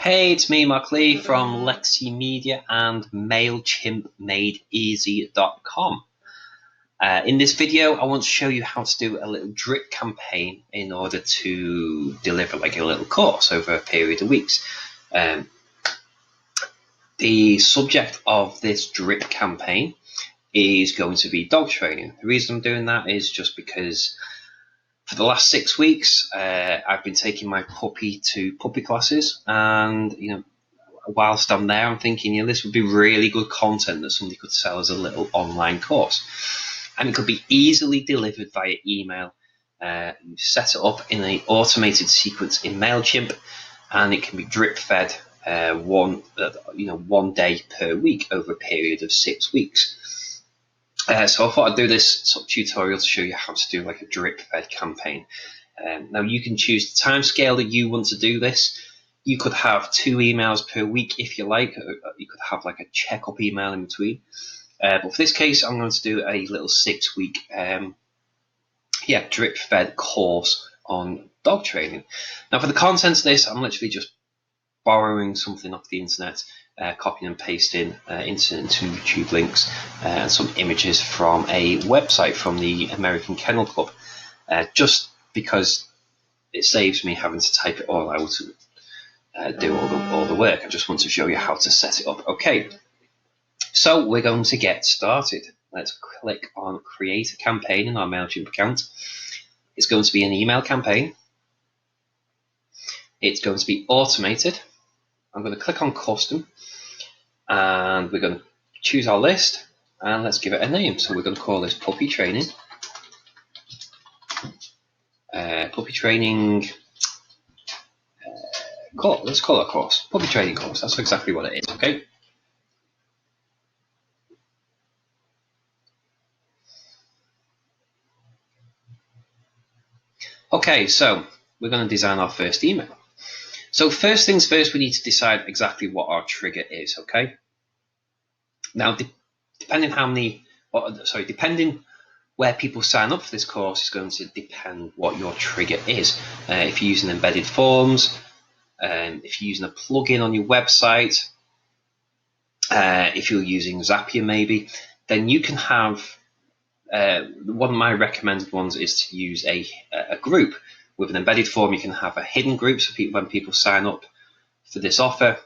Hey, it's me, Mark Lee from Lexi Media and MailChimp MadeEasy.com. In this video, I want to show you how to do a little drip campaign in order to deliver like a little course over a period of weeks. The subject of this drip campaign is going to be dog training. The reason I'm doing that is just because for the last 6 weeks, I've been taking my puppy to puppy classes, and whilst I'm there, I'm thinking, this would be really good content that somebody could sell as a little online course, and it could be easily delivered via email. You set it up in an automated sequence in MailChimp, and it can be drip fed one day per week over a period of 6 weeks. So I thought I'd do this sort of tutorial to show you how to do like a drip fed campaign. Now you can choose the time scale that you want to do this. You could have 2 emails per week if you like. You could have like a check-up email in between. But for this case, I'm going to do a little 6-week drip fed course on dog training. Now for the contents of this, I'm literally just borrowing something off the internet, copying and pasting into YouTube links and some images from a website from the American Kennel Club, just because it saves me having to type it all out and do all the work. I just want to show you how to set it up. Okay, so we're going to get started. Let's click on create a campaign in our MailChimp account. It's going to be an email campaign. It's going to be automated. I'm going to click on custom, and we're going to choose our list, and let's give it a name. So we're going to call this puppy training. Puppy training. Let's call it a course. Puppy training course. That's exactly what it is. Okay. Okay. So we're going to design our first email. So first things first, we need to decide exactly what our trigger is, okay? Now, depending where people sign up for this course is going to depend what your trigger is. If you're using embedded forms, if you're using a plugin on your website, if you're using Zapier maybe, then you can have, one of my recommended ones is to use a group. With an embedded form, you can have a hidden group, so when people sign up for this offer,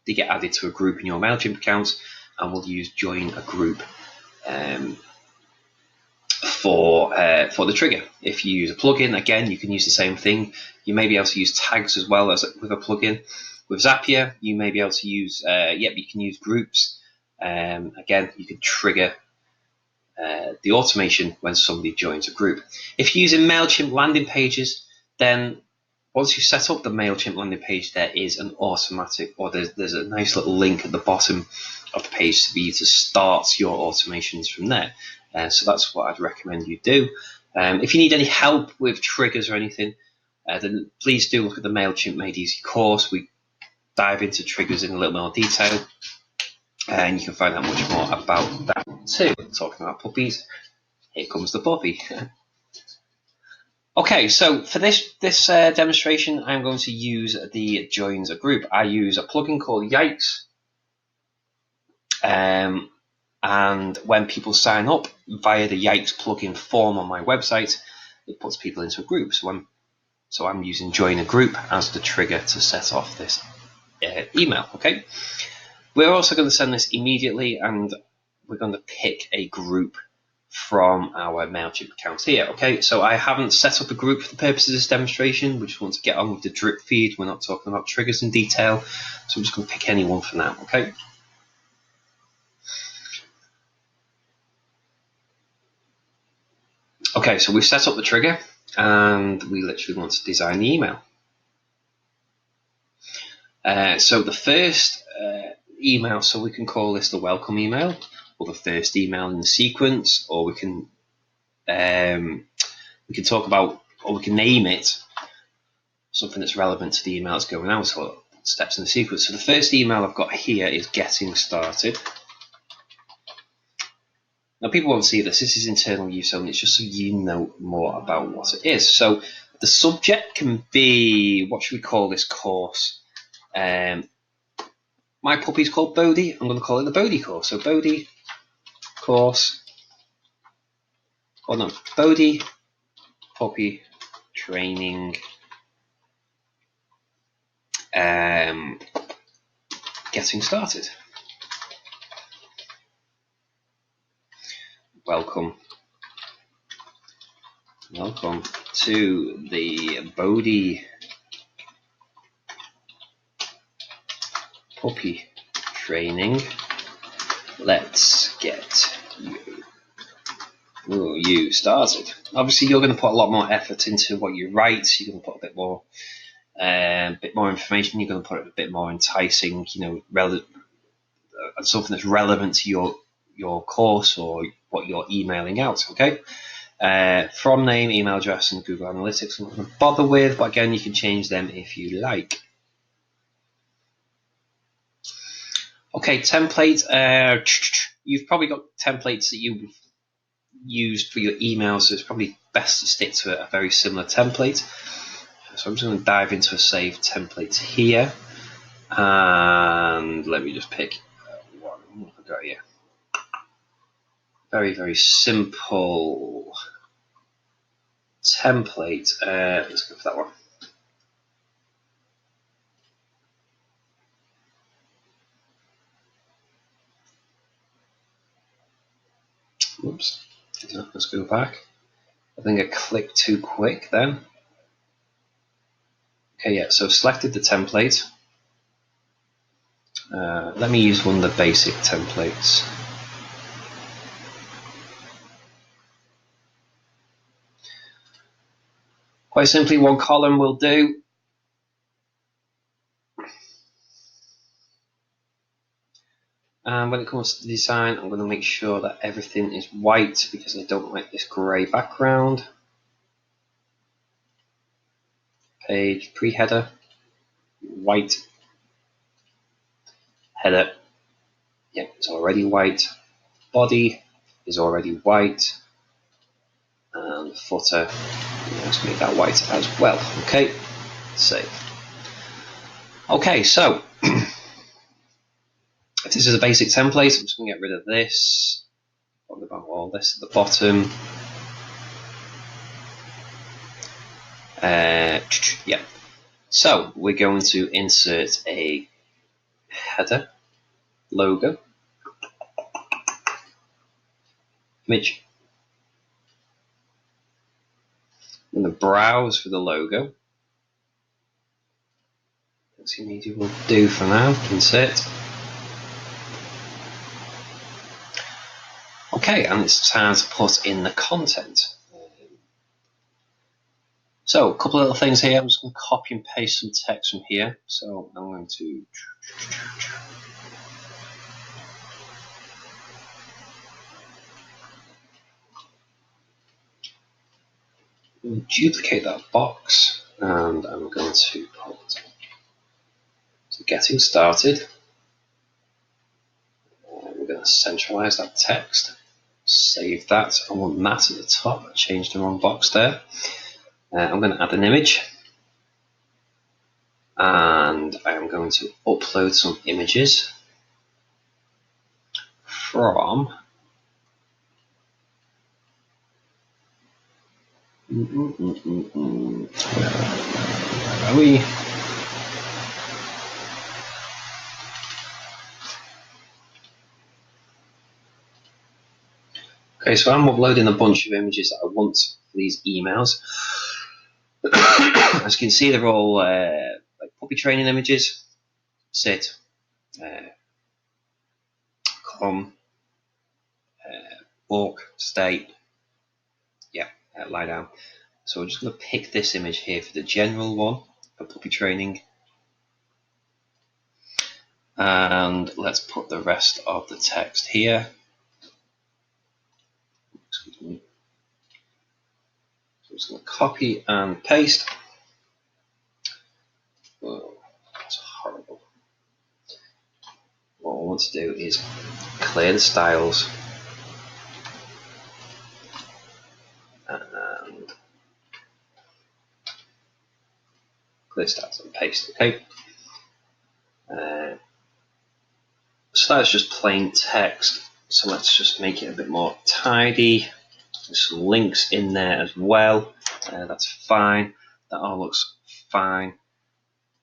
they get added to a group in your MailChimp account, and we'll use join a group for the trigger. If you use a plugin, again, you can use the same thing. You may be able to use tags as well as with a plugin. With Zapier, you may be able to use, you can use groups. Again, you can trigger the automation when somebody joins a group. If you're using MailChimp landing pages, then once you set up the MailChimp landing page, there is an automatic, or there's a nice little link at the bottom of the page for you to start your automations from there. So that's what I'd recommend you do. If you need any help with triggers or anything, then please do look at the MailChimp Made Easy course. We dive into triggers in a little more detail, and you can find out much more about that too. Talking about puppies, here comes the puppy. Okay, so for this demonstration, I'm going to use the joins a group. I use a plugin called Yikes, and when people sign up via the Yikes plugin form on my website, it puts people into a group. So I'm using join a group as the trigger to set off this email. Okay, we're also going to send this immediately, and we're going to pick a group from our MailChimp account here. Okay, so I haven't set up a group for the purposes of this demonstration. We just want to get on with the drip feed. We're not talking about triggers in detail, so I'm just going to pick anyone for now. Okay. Okay, so we've set up the trigger, and we literally want to design the email. So the first email, so we can call this the welcome email, or the first email in the sequence, or we can talk about, or we can name it something that's relevant to the email that's going out, or steps in the sequence. So the first email I've got here is getting started. Now people won't see this. This is internal use only. It's just so you know more about what it is. So the subject can be, what should we call this course? My puppy's called Bodhi. I'm going to call it the Bodhi course. So Bodhi course. Oh no, Bodhi puppy training. Getting started. Welcome to the Bodhi puppy training. Let's get you started. Obviously, you're going to put a lot more effort into what you write. You're going to put a bit more information. You're going to put it a bit more enticing. Something that's relevant to your course or what you're emailing out. Okay. From name, email address, and Google Analytics. I'm not going to bother with, but again, you can change them if you like. Okay, template. You've probably got templates that you've used for your emails, so it's probably best to stick to a very similar template. So I'm just going to dive into a saved template here, and let me just pick one. What have I got here? Very, very simple template. Let's go for that one. Oops. Let's go back. I think I clicked too quick then. Okay, yeah, so I've selected the template. Let me use one of the basic templates. Quite simply, one column will do. And when it comes to the design, I'm going to make sure that everything is white because I don't like this grey background. Page pre-header, white. Header, yep, it's already white. Body is already white. And footer, let's make that white as well. Okay, save. Okay, so if this is a basic template, I'm just going to get rid of this. What about all this at the bottom? Yeah. So we're going to insert a header, logo, image. I'm going to browse for the logo. Legacy media will do for now. Insert. Okay, and it's time to put in the content. So a couple of little things here. I'm just going to copy and paste some text from here. So I'm going to duplicate that box, and I'm going to put getting started. We're going to centralize that text. Save that. I want that at the top. I changed the wrong box there. I'm going to add an image, and I am going to upload some images from where are we? Okay, so I'm uploading a bunch of images that I want for these emails. As you can see, they're all like puppy training images. Sit, come, walk, stay, yeah, lie down. So we're just going to pick this image here for the general one for puppy training. And let's put the rest of the text here. Excuse me. So I'm just going to copy and paste. Oh, that's horrible. What I want to do is clear the styles and clear styles and paste. Okay. So that's just plain text. So let's just make it a bit more tidy. There's some links in there as well. That's fine. That all looks fine.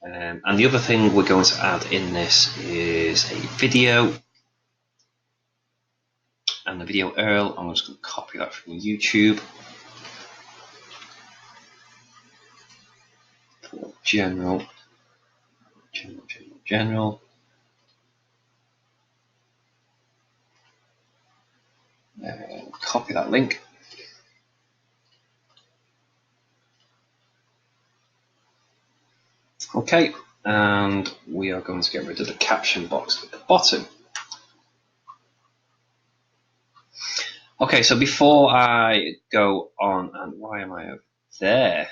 And the other thing we're going to add in this is a video. And the video URL, I'm just going to copy that from YouTube. General. Copy that link. Okay, and we are going to get rid of the caption box at the bottom. Okay, so before I go on, and why am I over there?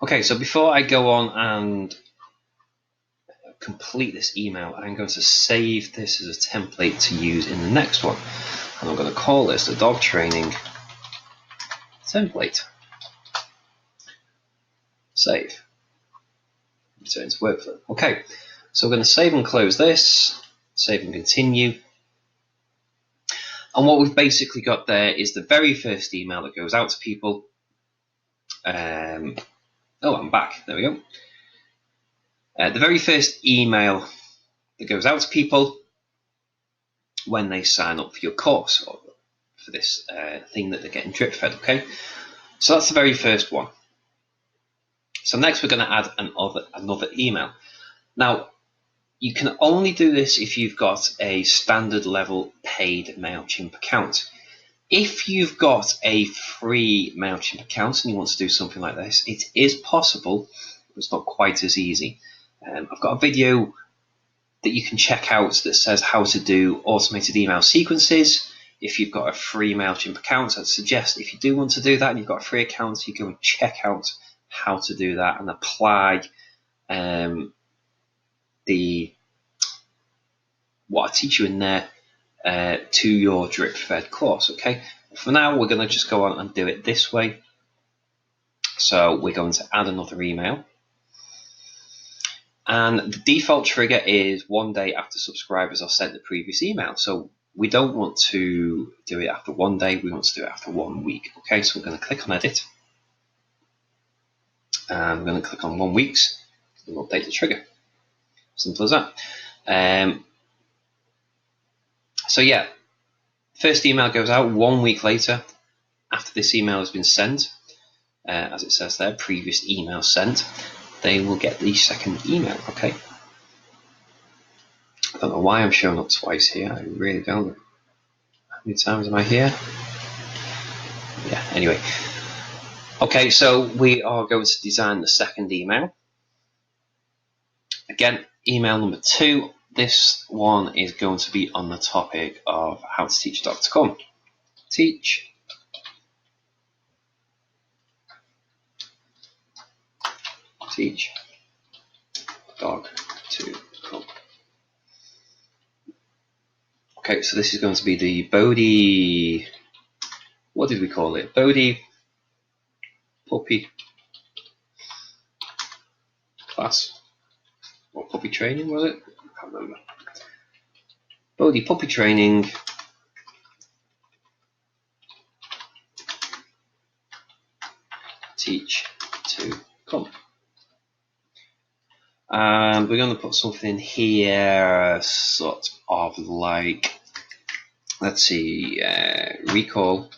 Okay, so before I go on and complete this email, I'm going to save this as a template to use in the next one. And I'm going to call this the dog training template. Save. Return to workflow. Okay, so we're going to save and close this, save and continue. And what we've basically got there is the very first email that goes out to people. Oh, I'm back. There we go. The very first email that goes out to people when they sign up for your course or for this thing that they're getting drip fed. Okay, so that's the very first one. So next we're going to add another email. Now, you can only do this if you've got a standard level paid MailChimp account. If you've got a free MailChimp account and you want to do something like this, it is possible, but it's not quite as easy. I've got a video that you can check out that says how to do automated email sequences. If you've got a free MailChimp account, I'd suggest if you do want to do that and you've got a free account, you go and check out how to do that and apply what I teach you in there to your drip fed course. Okay, for now we're going to just go on and do it this way. So we're going to add another email, and the default trigger is 1 day after subscribers are sent the previous email. So we don't want to do it after 1 day, we want to do it after 1 week. Okay, so we're going to click on edit, and I'm going to click on 1 week's and update the trigger. Simple as that. So yeah, first email goes out 1 week later after this email has been sent. As it says there, previous email sent, they will get the second email. Okay, I don't know why I'm showing up twice here. I really don't. How many times am I here? Yeah, anyway. Okay, so we are going to design the second email. Again, email number 2. This one is going to be on the topic of how to teach dog to come. Teach dog to come. Okay, so this is going to be the Bodhi, what did we call it? Bodhi puppy class, or puppy training, was it? I can't remember. Bodhi puppy training teach to come. And we're going to put something in here, sort of like, let's see, recall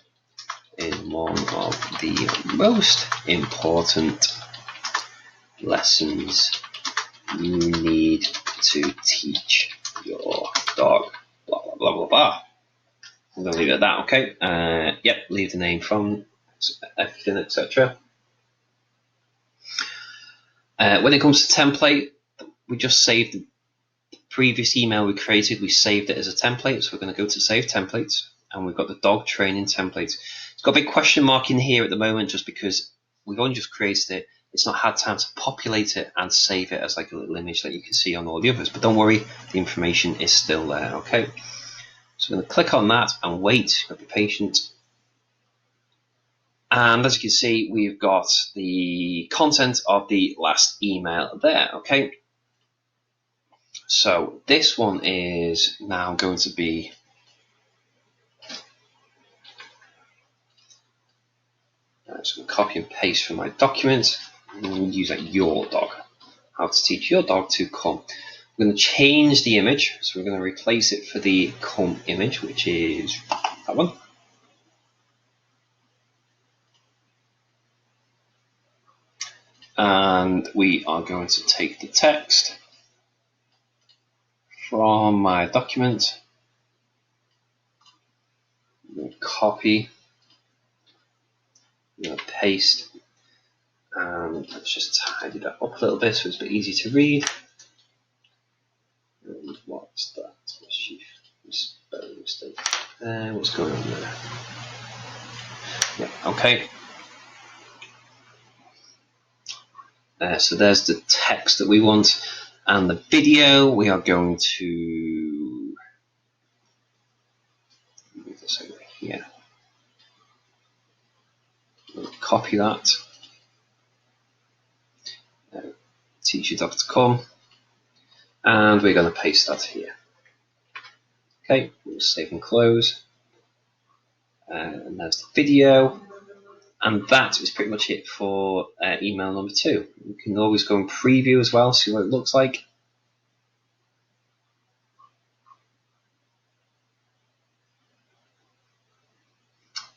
is one of the most important lessons you need to teach your dog. Blah, blah, blah, blah, blah. I'm going to leave it at that, okay? Yep, leave the name from, everything, etc. When it comes to template, we just saved the previous email we created. We saved it as a template, so we're going to go to Save Templates, and we've got the dog training template. It's Got a big question mark in here at the moment just because we've only just created it. It's not had time to populate it and save it as like a little image that you can see on all the others. But don't worry, the information is still there, okay? So I'm going to click on that and wait. Be patient. And as you can see, we've got the content of the last email there, okay? So this one is now going to be so I'm going to copy and paste from my document and use that your dog. How to teach your dog to come. We're going to change the image, so we're going to replace it for the come image, which is that one. And we are going to take the text from my document, I'm going to copy, I'm going to paste, and let's just tidy that up a little bit so it's a bit easy to read. And what's that? Spelling mistake. What's going on there? Yeah, okay. So there's the text that we want, and the video we are going to move this over here. We'll copy that. Teach your dog to come, and we're going to paste that here. Okay, we'll save and close, and there's the video. And that is pretty much it for email number 2. You can always go and preview as well, see what it looks like.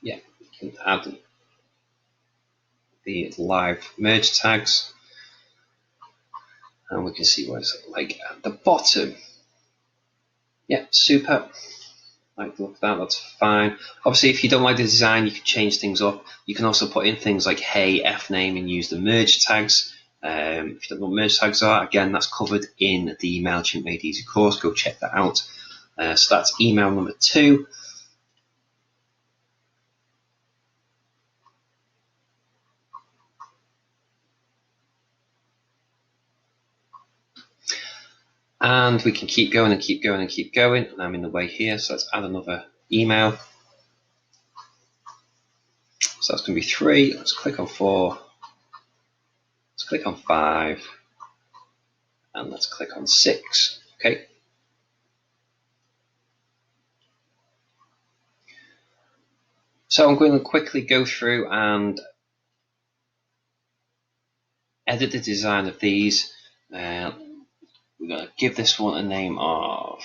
Yeah, you can add the live merge tags. And we can see what it's like at the bottom. Yeah, super. Like the look at that, that's fine. Obviously, if you don't like the design, you can change things up. You can also put in things like hey, fname, and use the merge tags. If you don't know what merge tags are, again, that's covered in the MailChimp Made Easy course. Go check that out. So that's email number 2. And we can keep going and keep going and keep going. And I'm in the way here, so let's add another email. So that's going to be 3. Let's click on 4. Let's click on 5. And let's click on 6. Okay. So I'm going to quickly go through and edit the design of these. We're going to give this one a name of,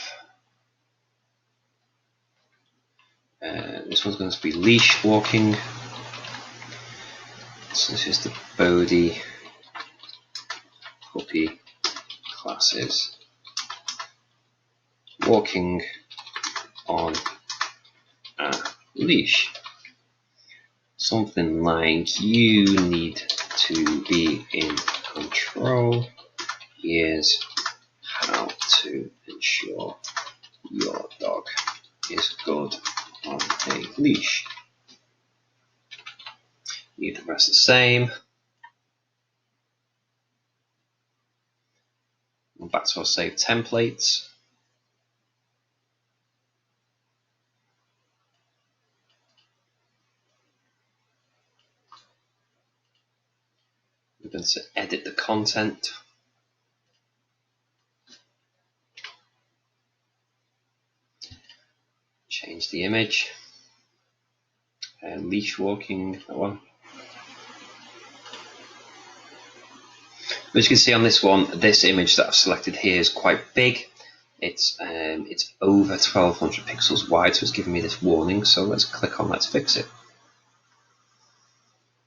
this one's going to be leash walking. So this is the Bodhi puppy classes walking on a leash. Something like you need to be in control. Here's how to ensure your dog is good on a leash. Leave the rest the same. Go back to our saved templates. We're going to edit the content. Change the image. Leash walking, that one. As you can see on this one, this image that I've selected here is quite big. It's over 1200 pixels wide, so it's giving me this warning. So let's click on that to fix it.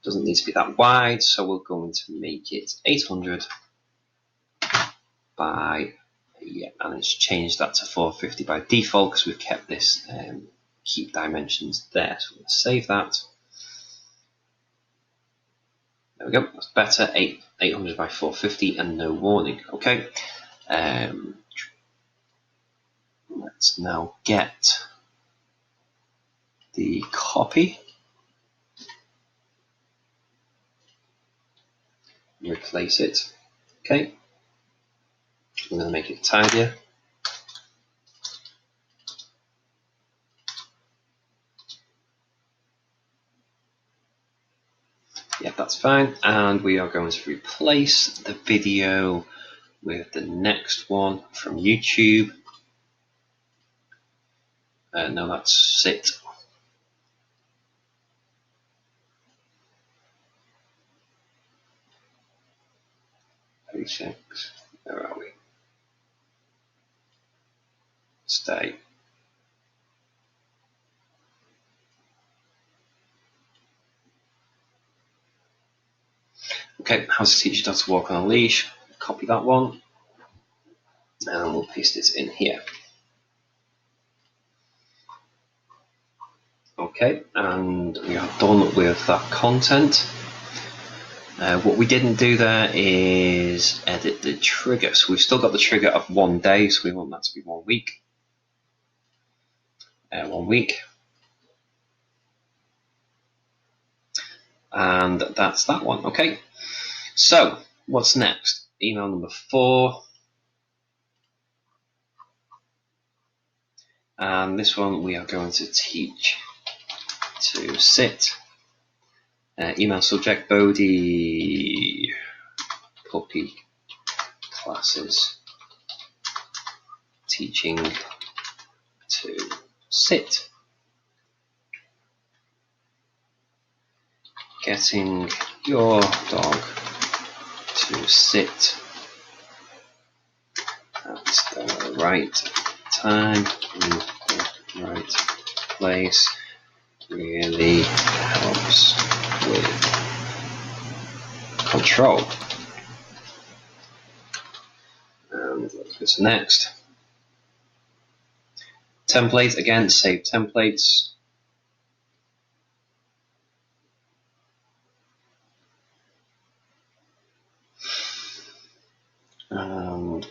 Doesn't need to be that wide, so we're going to make it 800 by, yeah, and let's change that to 450 by default because we've kept this keep dimensions there. So we'll save that. There we go, that's better, 800 by 450 and no warning. Okay, let's now get the copy. replace it. Okay, I'm going to make it tidier. Yeah, that's fine. And we are going to replace the video with the next one from YouTube. No, that's sit. 36. Where are we? Stay. Okay, how to teach your dog to walk on a leash. Copy that one, and we'll paste it in here. Okay, and we are done with that content. What we didn't do there is edit the trigger. So we've still got the trigger of 1 day, so we want that to be 1 week. 1 week. And that's that one. Okay, so what's next? Email number 4. And this one we are going to teach to sit. Email subject, Bodhi, puppy, classes, teaching to sit. Getting your dog to sit at the right time in the right place really helps with control. And let's go to next. Template, again, save templates. And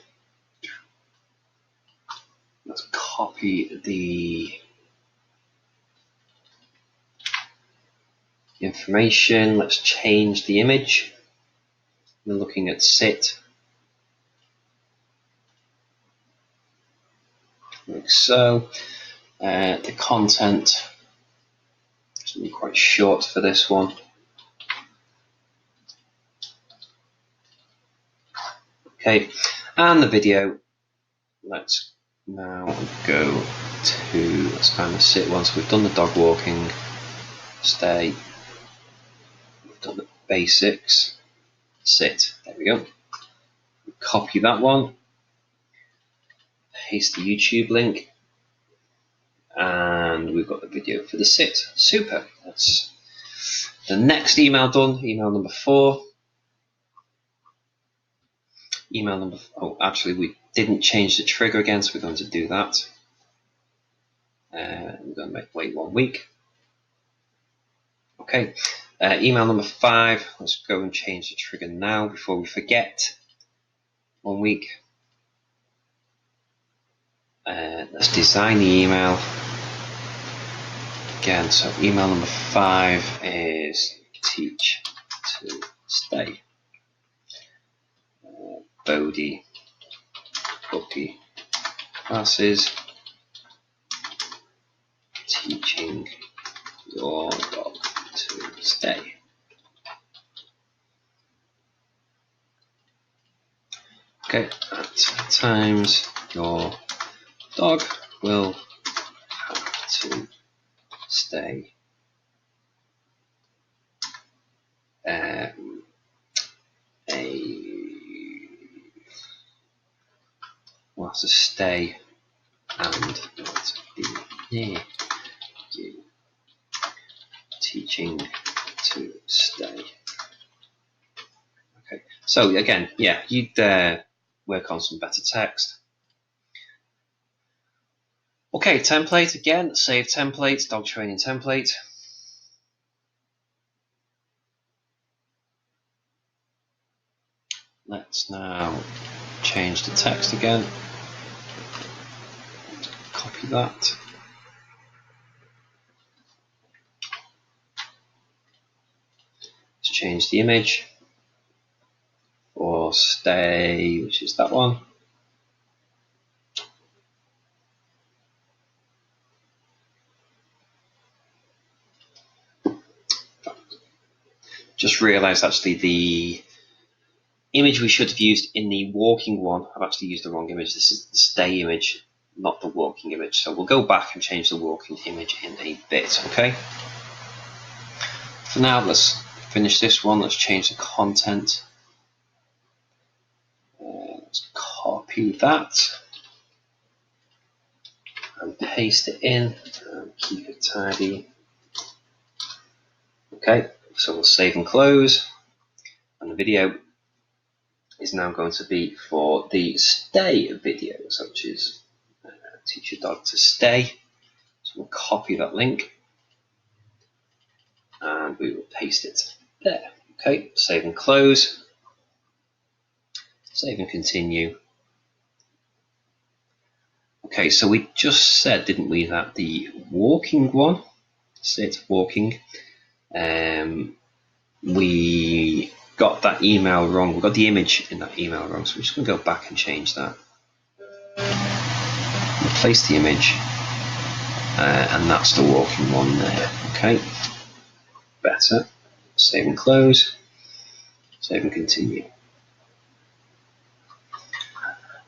let's copy the information. Let's change the image. We're looking at sit. Like so. The content is going to be quite short for this one. Okay, and the video. Let's now go to, let's find the sit one. So we've done the dog walking, stay, we've done the basics, sit, there we go. Copy that one, paste the YouTube link, and we've got the video for the sit. Super, that's the next email done, email number 4. Email number, oh, actually we didn't change the trigger again, so we're going to do that. We're going to wait 1 week. Okay, email number 5, let's go and change the trigger now before we forget. 1 week. Let's design the email. Again, so email number 5 is teach to stay. Bodhi, puppy, classes, teaching your dog to stay. Okay, at times your dog will have to stay. Will have to stay and not be near you. Teaching to stay. Okay, so again, yeah, you'd work on some better text. Okay, template again, save template, dog training template. Let's now change the text again. Copy that. Let's change the image. for stay, which is that one. Just realised actually the image we should have used in the walking one, I've actually used the wrong image. This is the stay image, not the walking image. So we'll go back and change the walking image in a bit, okay? For now, let's finish this one. Let's change the content. Let's copy that and paste it in and keep it tidy. Okay, so we'll save and close, and the video is now going to be for the stay videos, which is teach your dog to stay. So we'll copy that link and we will paste it there. Okay, save and close, save and continue. Okay, so we just said, didn't we, that the walking one, sit walking, we got that email wrong. We got the image in that email wrong, so we're just going to go back and change that. Replace the image, and that's the walking one there. Okay, better. Save and close, save and continue.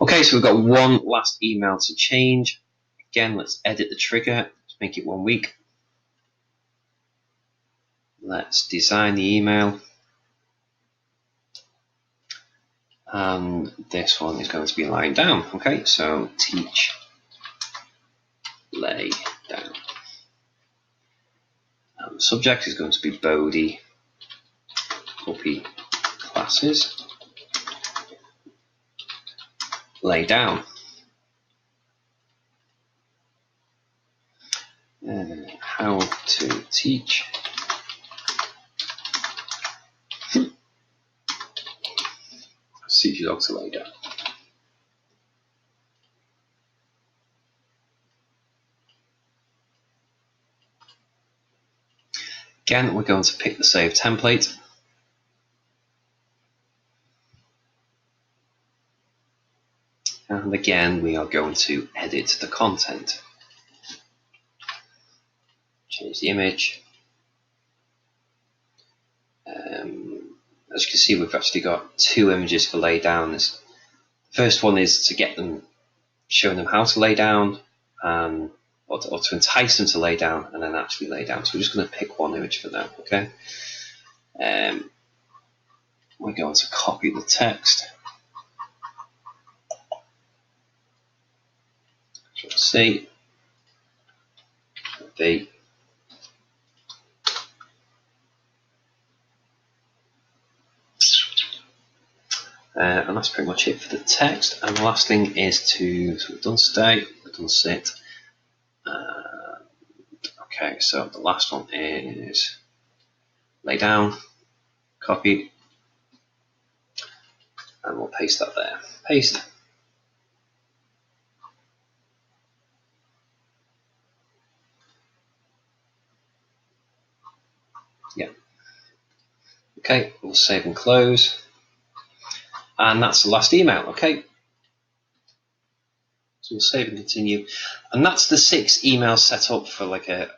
Okay, so we've got one last email to change. Again, let's edit the trigger. Let's make it 1 week. Let's design the email. And this one is going to be lying down. Okay, so teach lay down. And the subject is going to be Bodhi puppy classes. Lay down. How to teach your dog to lay down. Again, we're going to pick the save template. And again, we are going to edit the content. Change the image. As you can see, we've actually got 2 images for lay down. The first one is to get them, showing them how to lay down, or to entice them to lay down and then actually lay down. So we're just going to pick 1 image for now, okay? We're going to copy the text. Control C, V. And that's pretty much it for the text. And the last thing is so we've done stay, we've done sit. Okay, so the last one is lay down, copy, and we'll paste that there. Paste. Yeah. Okay, we'll save and close. And that's the last email, okay? So we'll save and continue. And that's the 6 emails set up for like a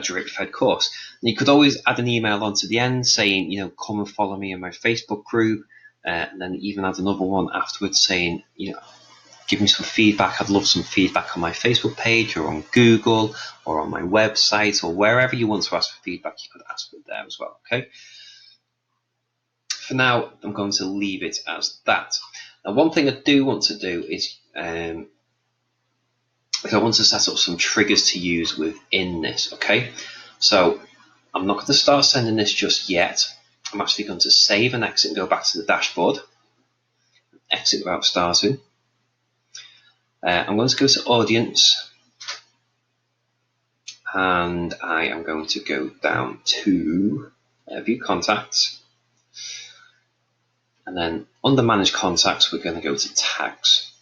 drip fed course. And you could always add an email onto the end saying, come and follow me in my Facebook group. And then even add another one afterwards saying, give me some feedback. I'd love some feedback on my Facebook page or on Google or on my website or wherever you want to ask for feedback, you could ask for it there as well, okay? For now, I'm going to leave it as that. Now, one thing I do want to do is I want to set up some triggers to use within this, okay? So I'm not going to start sending this just yet. I'm actually going to save and exit and go back to the dashboard. Exit without starting. I'm going to go to audience and I am going to go down to view contacts. And then under manage contacts, we're going to go to tags.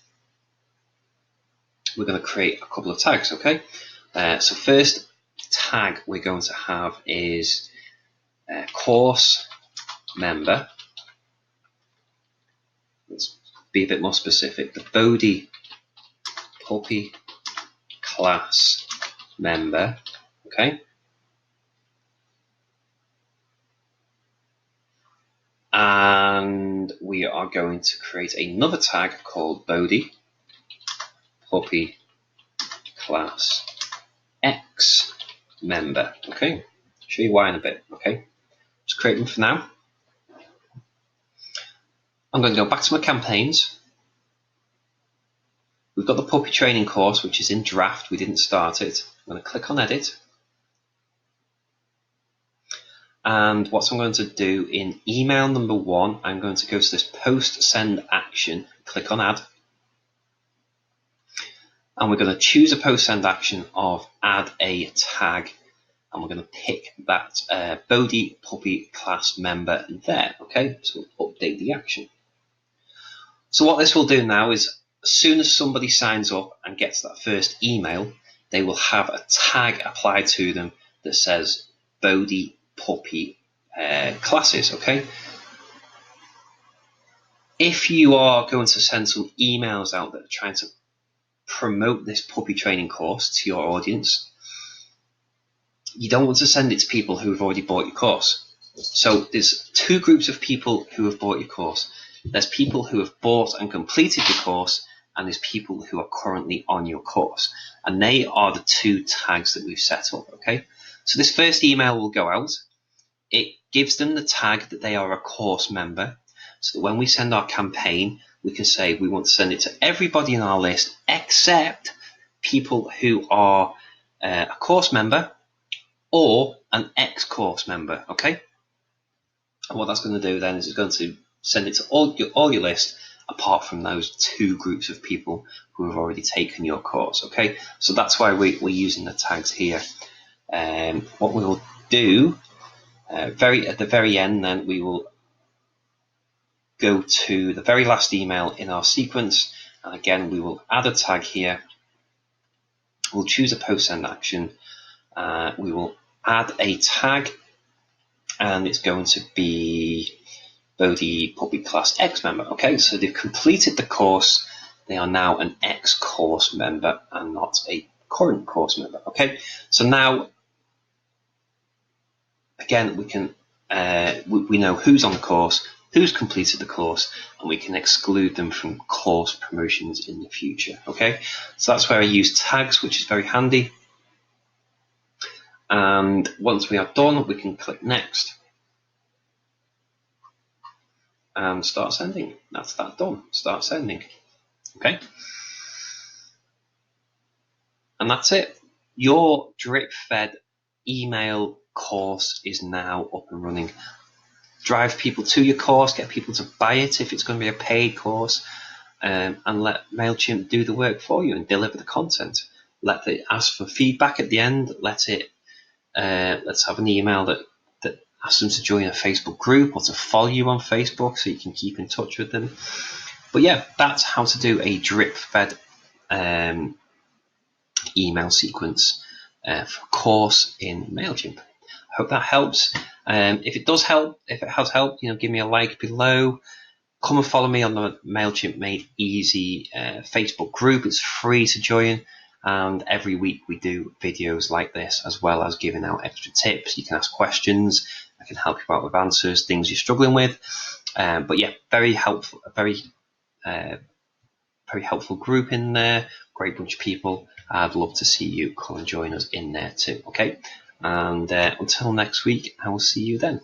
We're going to create a couple of tags, okay? So first tag we're going to have is course member be a bit more specific. The Bodhi Puppy class member, okay? And we are going to create another tag called Bodhi Puppy class X member, okay? I'll show you why in a bit, okay? Just create them for now. I'm going to go back to my campaigns. We've got the puppy training course, which is in draft. We didn't start it. I'm going to click on edit. And what I'm going to do in email number 1, I'm going to go to this post send action, click on add. And we're going to choose a post send action of add a tag. And we're going to pick that Bodhi Puppy class member there. Okay, so we'll update the action. So what this will do now is, as soon as somebody signs up and gets that first email, they will have a tag applied to them that says Bodhi Puppy classes, okay? If you are going to send some emails out that are trying to promote this puppy training course to your audience, you don't want to send it to people who have already bought your course. So there's two groups of people who have bought your course. There's people who have bought and completed your course, and there's people who are currently on your course. And they are the two tags that we've set up, okay? So this first email will go out. It gives them the tag that they are a course member, so that when we send our campaign, we can say we want to send it to everybody in our list except people who are a course member or an ex-course member, okay? And what that's going to do then is it's going to send it to all your list apart from those two groups of people who have already taken your course, okay? So that's why we're using the tags here. What we will do at the very end, then we will go to the very last email in our sequence, and again we will add a tag here. We'll choose a post send action. We will add a tag, and it's going to be Bodhi Puppy Class X member. Okay, so they've completed the course. They are now an ex-course member and not a current course member. Okay, so now again we can we know who's on the course, who's completed the course, and we can exclude them from course promotions in the future. Okay, so that's where I use tags, which is very handy. And once we are done, we can click next and start sending. That's that done. Start sending. Okay, and that's it. Your drip-fed email course is now up and running. Drive people to your course, get people to buy it if it's going to be a paid course, and let MailChimp do the work for you and deliver the content. Let it ask for feedback at the end. Let's have an email that asks them to join a Facebook group or to follow you on Facebook so you can keep in touch with them. But yeah, that's how to do a drip-fed email sequence for a course in MailChimp. I hope that helps. If it does help, if it has helped, give me a like below. Come and follow me on the MailChimp Made Easy Facebook group. It's free to join. And every week we do videos like this, as well as giving out extra tips. You can ask questions. I can help you out with answers, things you're struggling with. But yeah, very helpful, very helpful group in there. Great bunch of people. I'd love to see you come and join us in there too. Okay, and until next week, I will see you then.